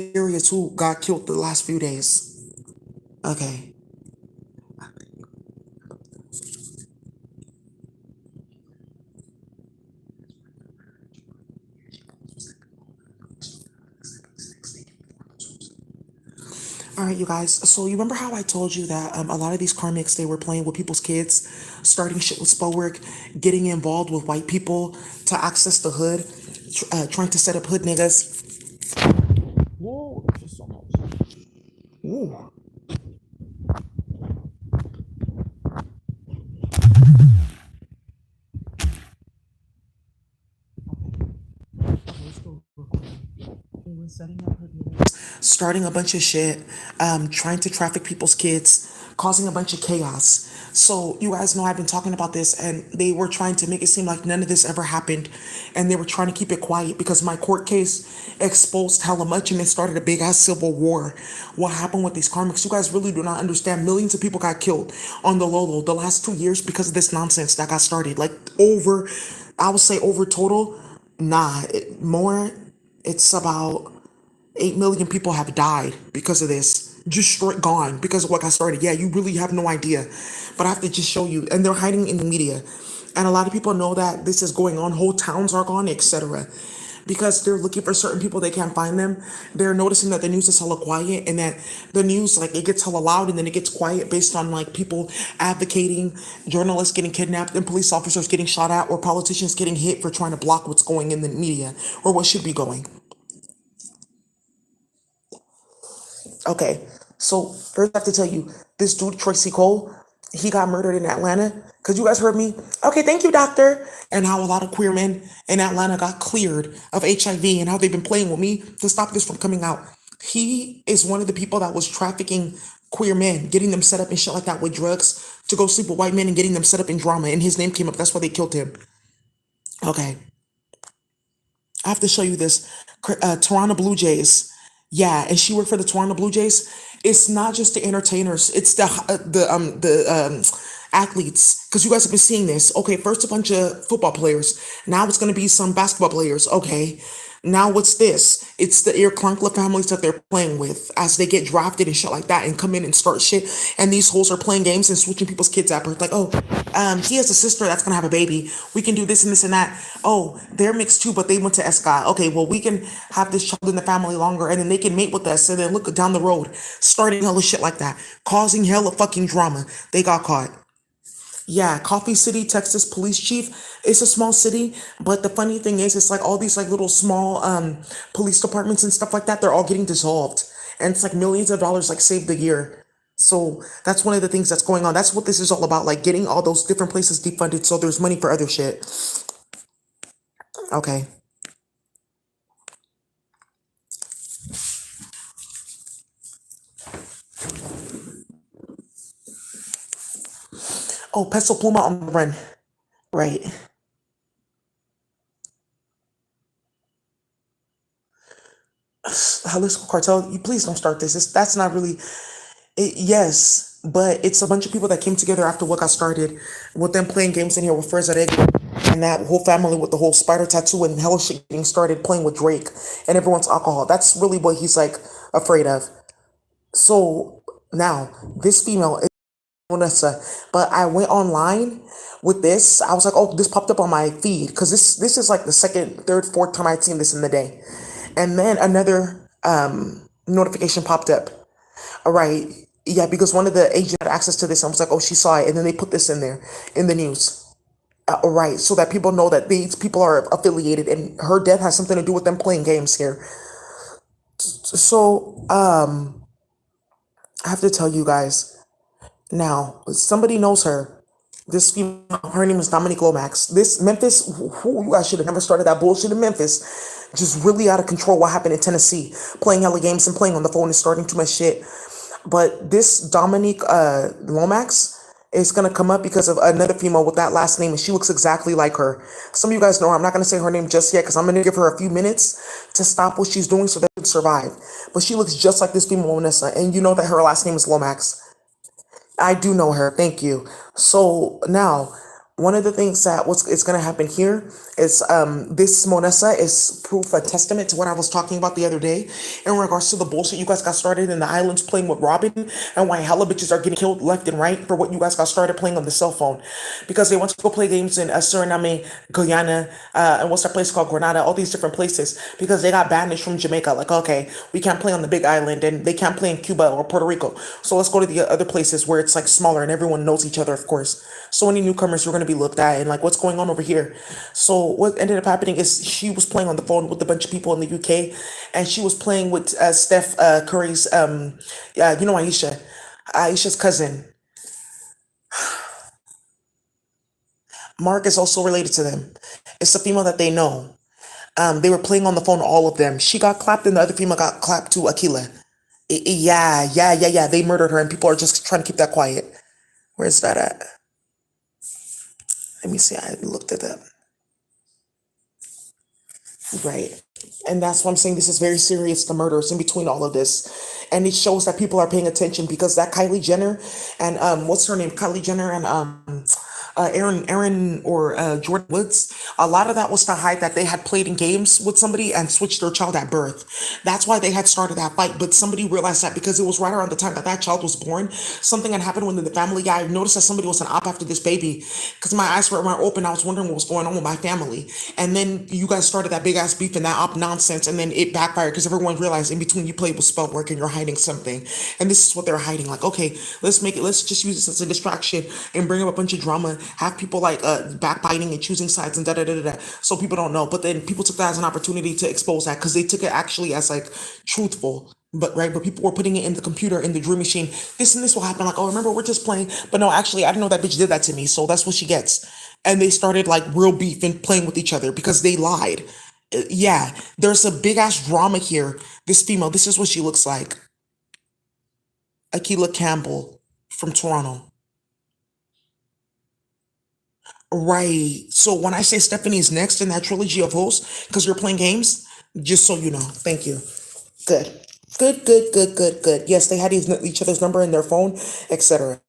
areas who got killed the last few days. Okay. All right, you guys. So you remember how I told you that a lot of these karmics, they were playing with people's kids, starting shit with spell work, getting involved with white people to access the hood, trying to set up hood niggas. Whoa, just so much. Ooh. Starting a bunch of shit, trying to traffic people's kids, causing a bunch of chaos. So you guys know I've been talking about this, and they were trying to make it seem like none of this ever happened, and they were trying to keep it quiet because my court case exposed hella much, and it started a big ass civil war. What happened with these karmics? You guys really do not understand. Millions of people got killed on the low the last 2 years because of this nonsense that got started. Like over, I would say over total, nah, more. It's about 8 million people have died because of this. Just straight gone because of what got started. Yeah, you really have no idea. But I have to just show you. And they're hiding in the media. And a lot of people know that this is going on. Whole towns are gone, etc. Because they're looking for certain people, they can't find them. They're noticing that the news is hella quiet and that the news, like, it gets hella loud and then it gets quiet based on, like, people advocating, journalists getting kidnapped, and police officers getting shot at, or politicians getting hit for trying to block what's going in the media or what should be going. Okay, so first I have to tell you, this dude Tracy Cole, he got murdered in Atlanta. Cause you guys heard me. Okay, thank you, doctor. And how a lot of queer men in Atlanta got cleared of HIV, and how they've been playing with me to stop this from coming out. He is one of the people that was trafficking queer men, getting them set up and shit like that with drugs to go sleep with white men and getting them set up in drama. And his name came up. That's why they killed him. Okay. I have to show you this. Toronto Blue Jays. Yeah, and she worked for the Toronto Blue Jays. It's not just the entertainers; it's the athletes. Because you guys have been seeing this. Okay, first a bunch of football players. Now it's going to be some basketball players. Okay, now what's this? It's the Air Clunkler families that they're playing with as they get drafted and shit like that and come in and start shit. And these hoes are playing games and switching people's kids at birth. Like, oh, he has a sister that's gonna have a baby. We can do this and this and that. Oh, they're mixed too, but they went to Escott. Okay, well, we can have this child in the family longer, and then they can mate with us, and then look down the road, starting hella shit like that, causing hella fucking drama. They got caught. Yeah, Coffee City, Texas police chief. It's a small city, but the funny thing is, it's like all these like little small police departments and stuff like that. They're all getting dissolved, and it's like millions of dollars like saved a year. So that's one of the things that's going on. That's what this is all about, like getting all those different places defunded so there's money for other shit. Okay. Oh, Peso Pluma on the run. Right. Jalisco Cartel, you please don't start this. That's not really yes, but it's a bunch of people that came together after what got started with them playing games in here with Frizz and that whole family with the whole spider tattoo and hella shit getting started playing with Drake and everyone's alcohol. That's really what he's like afraid of. So now this female is Vanessa, but I went online with this. I was like, oh, this popped up on my feed because this is like the second, third, fourth time I'd seen this in the day, and then another notification popped up. All right. Yeah, because one of the agents had access to this and was like, oh, she saw it. And then they put this in there in the news. All right. So that people know that these people are affiliated and her death has something to do with them playing games here. So, I have to tell you guys now, somebody knows her. This female, her name is Dominique Lomax. This Memphis, you guys should have never started that bullshit in Memphis. Just really out of control what happened in Tennessee. Playing hella games and playing on the phone and starting too much shit. But this Dominique Lomax is gonna come up because of another female with that last name, and she looks exactly like her. Some of you guys know her. I'm not gonna say her name just yet because I'm gonna give her a few minutes to stop what she's doing so they can survive. But she looks just like this female Vanessa, and you know that her last name is Lomax. I do know her. Thank you. So now, one of the things that what's it's gonna happen here is this Monessa is proof a testament to what I was talking about the other day in regards to the bullshit you guys got started in the islands playing with Robin and why hella bitches are getting killed left and right for what you guys got started playing on the cell phone because they went to go play games in Suriname, Guyana, and what's that place called Grenada, all these different places because they got banished from Jamaica. Like, okay, we can't play on the big island and they can't play in Cuba or Puerto Rico. So let's go to the other places where it's like smaller and everyone knows each other, of course. So any newcomers were going to be looked at and like, what's going on over here? So what ended up happening is she was playing on the phone with a bunch of people in the UK and she was playing with Steph Curry's, Aisha's cousin. Mark is also related to them. It's a female that they know. They were playing on the phone, all of them. She got clapped and the other female got clapped to Akila. Yeah, yeah, yeah, yeah. They murdered her and people are just trying to keep that quiet. Where's that at? Let me see. I looked it up. Right. And that's why I'm saying this is very serious, the murders in between all of this. And it shows that people are paying attention because that Kylie Jenner and what's her name? Kylie Jenner and Aaron or Jordan Woods, a lot of that was to hide that they had played in games with somebody and switched their child at birth. That's why they had started that fight. But somebody realized that because it was right around the time that that child was born, something had happened within the family. I noticed that somebody was an op after this baby because my eyes were open. I was wondering what was going on with my family. And then you guys started that big ass beef and that op nonsense. And then it backfired because everyone realized in between you played with spell work and you're hiding something. And this is what they're hiding. Like, okay, let's just use this as a distraction and bring up a bunch of drama, have people like backbiting and choosing sides and da da da da da. So people don't know. But then people took that as an opportunity to expose that because they took it actually as like truthful. But right, but people were putting it in the computer, in the dream machine. This and this will happen. Like, oh, remember, we're just playing. But no, actually, I didn't know that bitch did that to me. So that's what she gets. And they started like real beef and playing with each other because they lied. Yeah, there's a big ass drama here. This female, this is what she looks like. Akila Campbell from Toronto. Right. So when I say Stephanie's next in that trilogy of hosts, because you're playing games, just so you know. Thank you. Good. Good, good, good, good, good. Yes, they had each other's number in their phone, etc.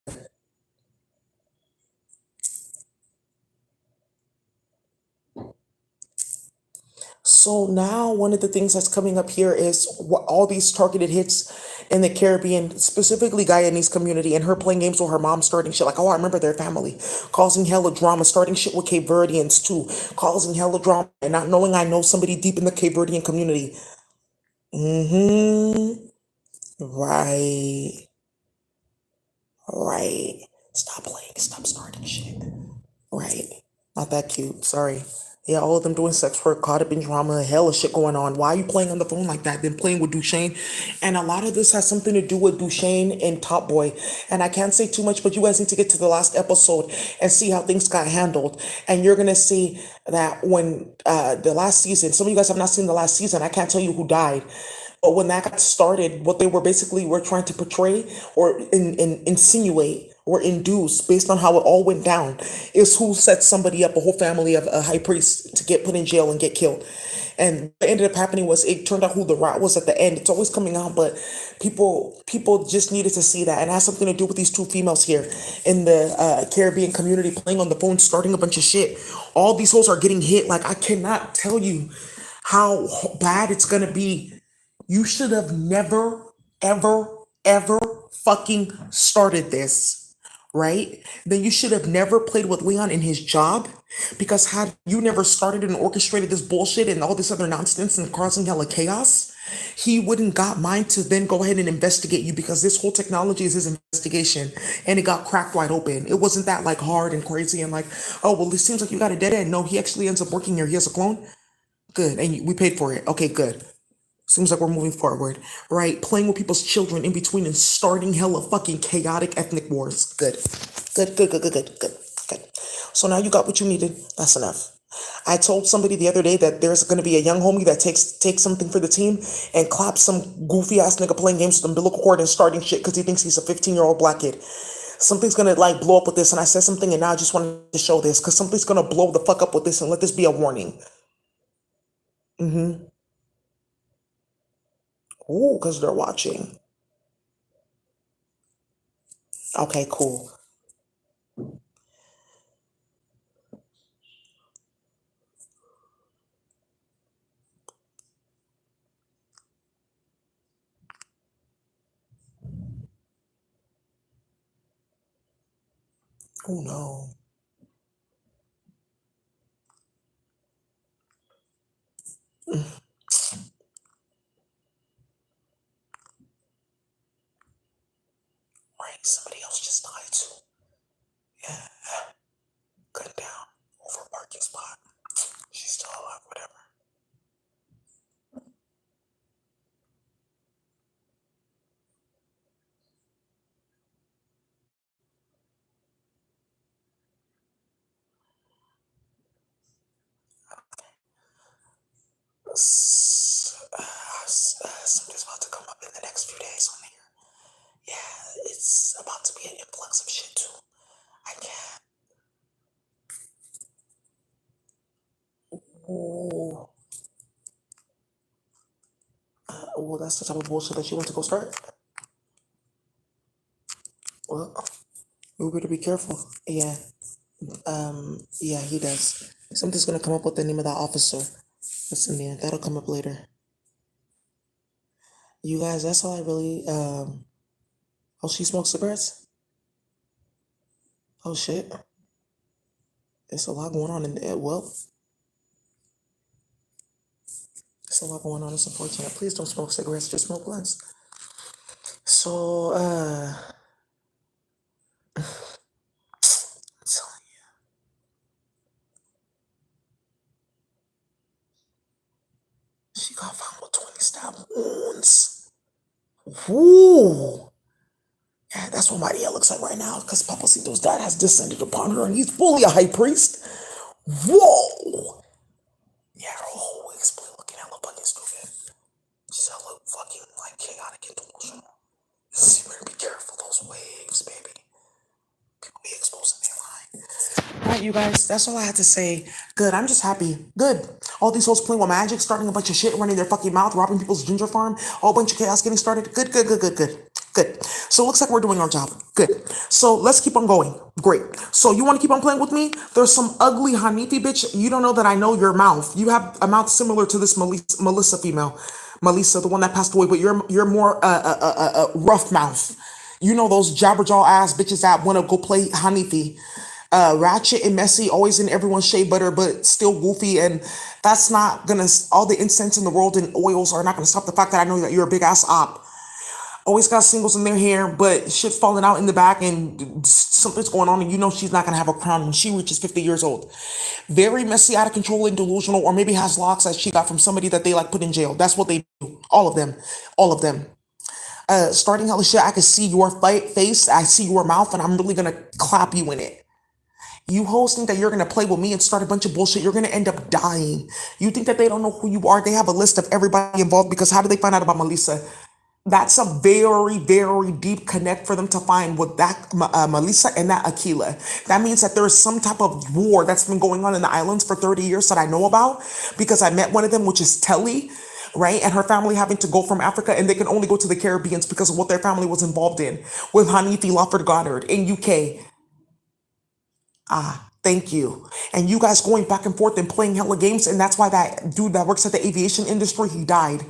So now one of the things that's coming up here is all these targeted hits in the Caribbean, specifically Guyanese community, and her playing games with her mom, starting shit like, oh, I remember their family, causing hella drama, starting shit with Cape Verdeans too, causing hella drama, and not knowing I know somebody deep in the Cape Verdean community. Mm-hmm. Right. Right. Stop playing. Stop starting shit. Right. Not that cute. Sorry. Yeah, all of them doing sex work, caught up in drama, hella shit going on. Why are you playing on the phone like that? Then playing with Duchesne. And a lot of this has something to do with Duchesne and Top Boy. And I can't say too much, but you guys need to get to the last episode and see how things got handled. And you're gonna see that when the last season, some of you guys have not seen the last season. I can't tell you who died. But when that got started, what they were basically were trying to portray or insinuate or induce based on how it all went down is who set somebody up, a whole family of a high priest to get put in jail and get killed. And what ended up happening was it turned out who the rat was at the end. It's always coming out, but people just needed to see that. And it has something to do with these two females here in the Caribbean community playing on the phone, starting a bunch of shit. All these hoes are getting hit. Like, I cannot tell you how bad it's gonna be. You should have never, ever, ever fucking started this, right? Then you should have never played with Leon in his job because had you never started and orchestrated this bullshit and all this other nonsense and causing hella chaos, he wouldn't got mine to then go ahead and investigate you because this whole technology is his investigation and it got cracked wide open. It wasn't that like hard and crazy and like, oh, well, it seems like you got a dead end. No, he actually ends up working here. He has a clone. Good. And we paid for it. Okay, good. Seems like we're moving forward, right? Playing with people's children in between and starting hella fucking chaotic ethnic wars. Good. Good, good, good, good, good, good, good. So now you got what you needed. That's enough. I told somebody the other day that there's going to be a young homie that takes something for the team and claps some goofy ass nigga playing games with umbilical cord and starting shit because he thinks he's a 15-year-old black kid. Something's gonna like blow up with this, and I said something, and now I just wanted to show this because something's gonna blow the fuck up with this, and let this be a warning. Mm-hmm. Ooh, because they're watching. Okay, cool. Oh no. Right, somebody else just died too. Yeah, gunned down over a parking spot. She's still alive, whatever. Something's about to come up in the next few days on here. Yeah, it's about to be an influx of shit too. I can't. Oh, well, that's the type of bullshit that you want to go start. Well, we better be careful. Yeah, yeah, he does. Something's gonna come up with the name of that officer. That's in there. That'll come up later. You guys, that's all I really. Oh, she smokes cigarettes. Oh shit, it's a lot going on in there. Well, it's a lot going on. It's unfortunate. Please don't smoke cigarettes. Just smoke blunts. So, I'm telling you, she got found with 20 stab wounds. Woo! Yeah, that's what Maria looks like right now, because Papacito's dad has descended upon her, and he's fully a high priest. Whoa! Yeah, her whole wig split looking hella fucking stupid. She's hella fucking, like, chaotic and delusional. You better be careful, those waves, baby. People be exposing their line. All right, you guys, that's all I had to say. Good, I'm just happy. Good. All these hoes playing with magic, starting a bunch of shit, running their fucking mouth, robbing people's ginger farm, a whole bunch of chaos getting started. Good, good, good, good, good. Good. So it looks like we're doing our job. Good. So let's keep on going. Great. So you want to keep on playing with me? There's some ugly Hanifi bitch. You don't know that I know your mouth. You have a mouth similar to this Melissa female. Melissa, the one that passed away, but you're more rough mouth. You know those jabberjaw ass bitches that want to go play Hanifi. Ratchet and messy, always in everyone's shea butter, but still goofy. And that's not gonna, all the incense in the world and oils are not gonna stop the fact that I know that you're a big ass op. Always got singles in their hair, but shit's falling out in the back and something's going on, and you know she's not gonna have a crown when she reaches 50 years old. Very messy, out of control, and delusional, or maybe has locks that she got from somebody that they like put in jail. That's what they do. All of them. All of them. Starting hella shit, I can see your face, I see your mouth, and I'm really gonna clap you in it. You hoes think that you're gonna play with me and start a bunch of bullshit, you're gonna end up dying. You think that they don't know who you are? They have a list of everybody involved, because how did they find out about Melissa? That's a very, very deep connect for them to find with that Melissa and that Aquila. That means that there is some type of war that's been going on in the islands for 30 years that I know about, because I met one of them, which is Telly, right? And her family having to go from Africa, and they can only go to the Caribbeans because of what their family was involved in with Hanifi Lawford Goddard in UK. Thank you. And you guys going back and forth and playing hella games, and that's why that dude that works at the aviation industry, he died.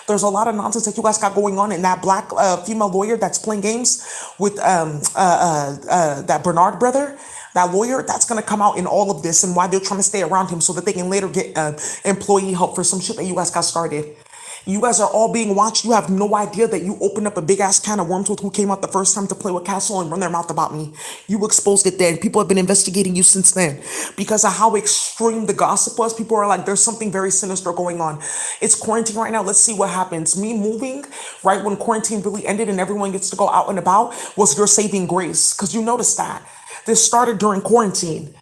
There's a lot of nonsense that you guys got going on, and that black female lawyer that's playing games with that Bernard brother, that lawyer, that's gonna come out in all of this, and why they're trying to stay around him so that they can later get employee help for some shit that you guys got started. You guys are all being watched. You have no idea that you opened up a big ass can of worms with who came out the first time to play with Castle and run their mouth about me. You exposed it then. People have been investigating you since then because of how extreme the gossip was. People are like, there's something very sinister going on. It's quarantine right now. Let's see what happens. Me moving right when quarantine really ended and everyone gets to go out and about was your saving grace, because you noticed that. This started during quarantine.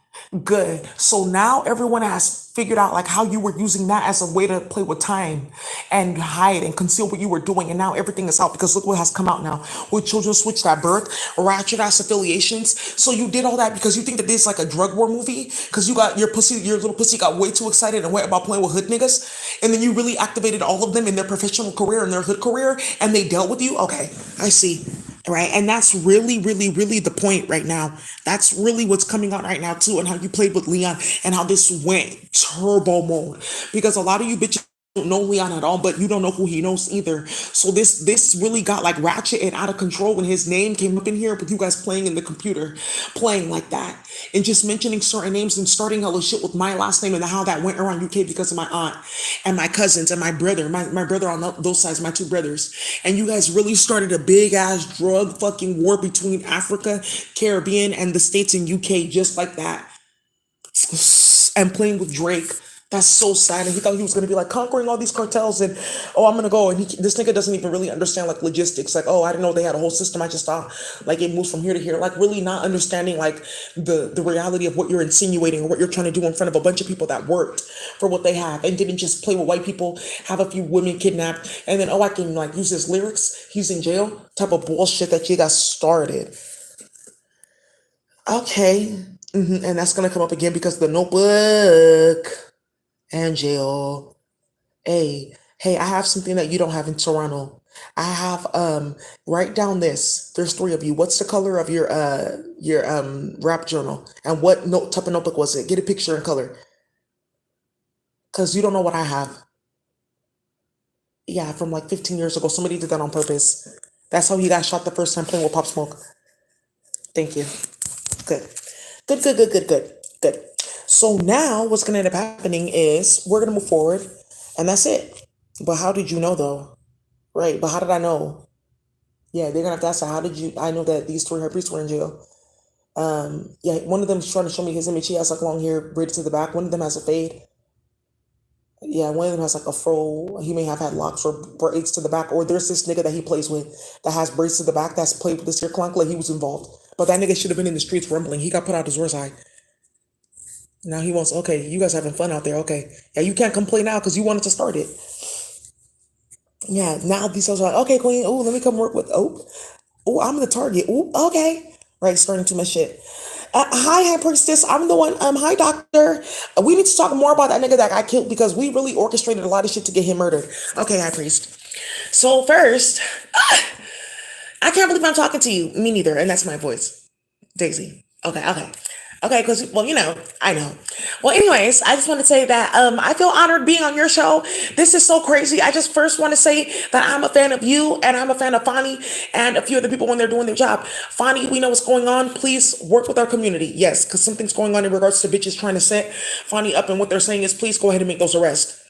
Good. So now everyone has figured out like how you were using that as a way to play with time and hide and conceal what you were doing. And now everything is out because look what has come out now with children switched at birth, ratchet ass affiliations. So you did all that because you think that this is like a drug war movie because you got your pussy, your little pussy got way too excited and went about playing with hood niggas. And then you really activated all of them in their professional career and their hood career and they dealt with you. Okay, I see. Right. And that's really, really, really the point right now. That's really what's coming out right now, too. And how you played with Leon and how this went turbo mode. Because a lot of you bitches don't know Leon at all, but you don't know who he knows either. So this really got like ratchet and out of control when his name came up in here with you guys playing in the computer, playing like that, and just mentioning certain names and starting hella shit with my last name and how that went around UK because of my aunt and my cousins and my brother, my brother on those sides, my two brothers. And you guys really started a big ass drug fucking war between Africa, Caribbean, and the States and UK just like that, and playing with Drake. That's so sad. And he thought he was gonna be like conquering all these cartels and oh, I'm gonna go. And this nigga doesn't even really understand like logistics. Like, oh, I didn't know they had a whole system. I just thought like it moves from here to here. Like really not understanding like the reality of what you're insinuating or what you're trying to do in front of a bunch of people that worked for what they have and didn't just play with white people, have a few women kidnapped, and then oh, I can like use his lyrics. He's in jail. Type of bullshit that you got started. Okay. And that's gonna come up again because the notebook and jail. Hey, I have something that you don't have in Toronto. I have write down this. There's three of you. What's the color of your rap journal? And what note type of notebook was it? Get a picture in color. Cause you don't know what I have. Yeah, from like 15 years ago. Somebody did that on purpose. That's how he got shot the first time playing with Pop Smoke. Thank you. Good. Good, good, good, good, good, good. So now what's gonna end up happening is we're gonna move forward and that's it. But how did you know though? Right, but how did I know? Yeah, they're gonna have to ask how did you I know that these three high priests were in jail. Yeah, one of them is trying to show me his image. He has like long hair braided to the back. One of them has a fade. Yeah, one of them has like a fro. He may have had locks or braids to the back. Or there's this nigga that he plays with that has braids to the back that's played with this here clunkler. He was involved. But that nigga should have been in the streets rumbling. He got put out his worst eye. Now he wants, okay, you guys having fun out there. Okay. Yeah, you can't complain now because you wanted to start it. Yeah, now these folks are like, okay, queen, oh, let me come work with, oh, I'm the target. Oh, okay. Right, starting too much shit. Hi, High Priestess. I'm the one. Hi, Doctor. We need to talk more about that nigga that got killed because we really orchestrated a lot of shit to get him murdered. Okay, High Priest. So first, I can't believe I'm talking to you. Me neither. And that's my voice. Daisy. Okay, okay. Okay, because well, I know. Well, anyways, I just want to say that I feel honored being on your show. This is so crazy. I just first want to say that I'm a fan of you and I'm a fan of Fani and a few other people when they're doing their job. Fani, we know what's going on. Please work with our community. Yes, because something's going on in regards to bitches trying to set Fani up, and what they're saying is please go ahead and make those arrests.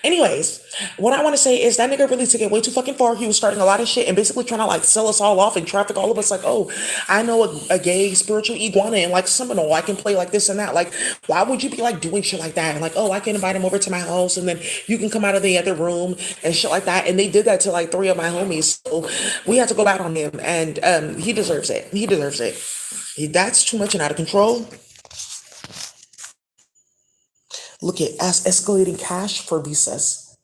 Anyways, what I want to say is that nigga really took it way too fucking far. He was starting a lot of shit and basically trying to like sell us all off and traffic all of us like, oh, I know a gay spiritual iguana and like Seminole. I can play like this and that. Like, why would you be like doing shit like that? And like, oh, I can invite him over to my house and then you can come out of the other room and shit like that. And they did that to like three of my homies. So we had to go back on him and he deserves it. He deserves it. That's too much and out of control. Look at us escalating cash for visas.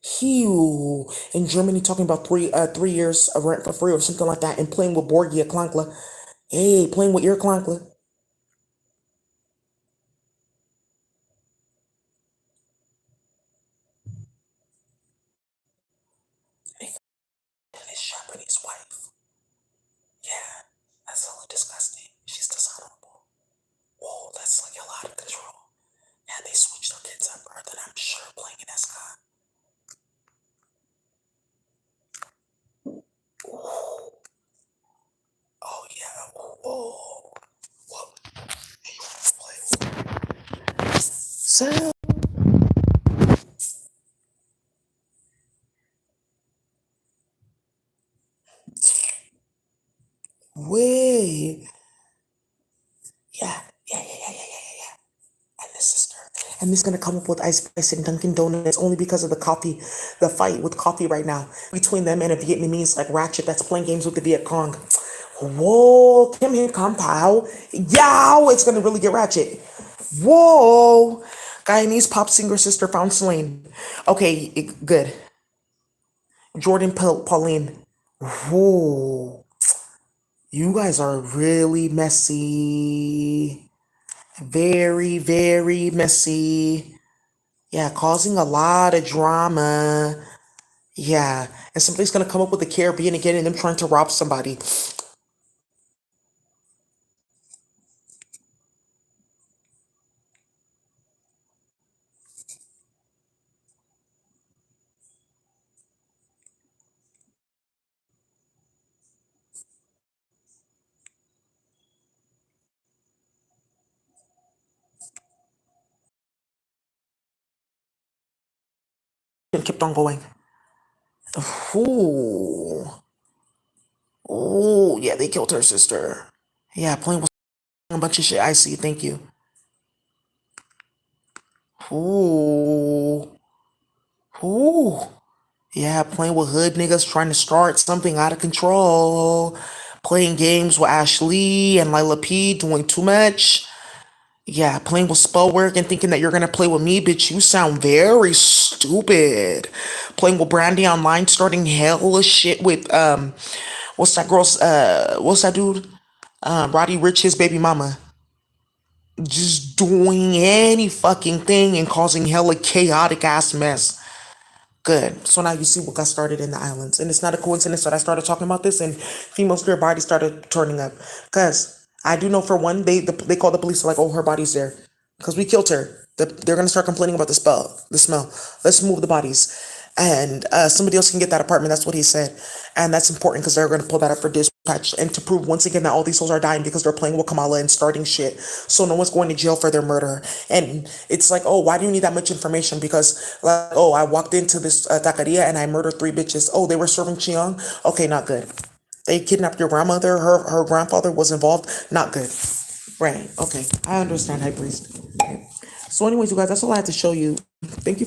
Hew in Germany talking about 3 years of rent for free or something like that and playing with Borgia Klankla. Hey, playing with your Klankla. And his Japanese wife. Yeah, that's a little disgusting. She's dishonorable. Whoa, that's like a lot of control. And they switched their kids up, rather than I'm sure playing in Escon. Oh yeah. Whoa. Whoa. Hey, you want to play? So wait. Yeah. Yeah. Yeah. Yeah. Yeah. Yeah. Yeah. And this sister. And this gonna come up with Ice Spice and Dunkin' Donuts only because of the coffee, the fight with coffee right now between them and a Vietnamese like Ratchet that's playing games with the Viet Cong. Whoa, Kim Hit Kong Pao. Yow, it's gonna really get ratchet. Whoa. Guyanese pop singer sister found slain. Okay, good. Jordan Pauline. Whoa. You guys are really messy. Very, very messy. Yeah, causing a lot of drama. Yeah. And somebody's gonna come up with the Caribbean again and them trying to rob somebody. and kept on going. Ooh. Oh, yeah, they killed her sister. Yeah, playing with a bunch of shit. I see. Thank you. Ooh. Ooh. Yeah, playing with hood niggas trying to start something out of control. Playing games with Ashley and Lila P doing too much. Yeah, playing with spell work and thinking that you're gonna play with me, bitch. You sound very stupid. Playing with Brandy online, starting hella shit with what's that girl's what's that dude? Roddy Rich, his baby mama. Just doing any fucking thing and causing hella chaotic ass mess. Good. So now you see what got started in the islands. And it's not a coincidence that I started talking about this and female spirit bodies started turning up. Because I do know for one, they call the police like, oh, her body's there. Because we killed her. They're going to start complaining about the smell. Let's move the bodies. And somebody else can get that apartment. That's what he said. And that's important because they're going to pull that up for dispatch and to prove once again that all these souls are dying because they're playing with Kamala and starting shit. So no one's going to jail for their murder. And it's like, oh, why do you need that much information? Because, like, oh, I walked into this taqueria and I murdered 3 bitches. Oh, they were serving Chiang? Okay, not good. They kidnapped your grandmother. Her grandfather was involved. Not good. Right. Okay. I understand, High Priest. Okay. So anyways, you guys, that's all I had to show you. Thank you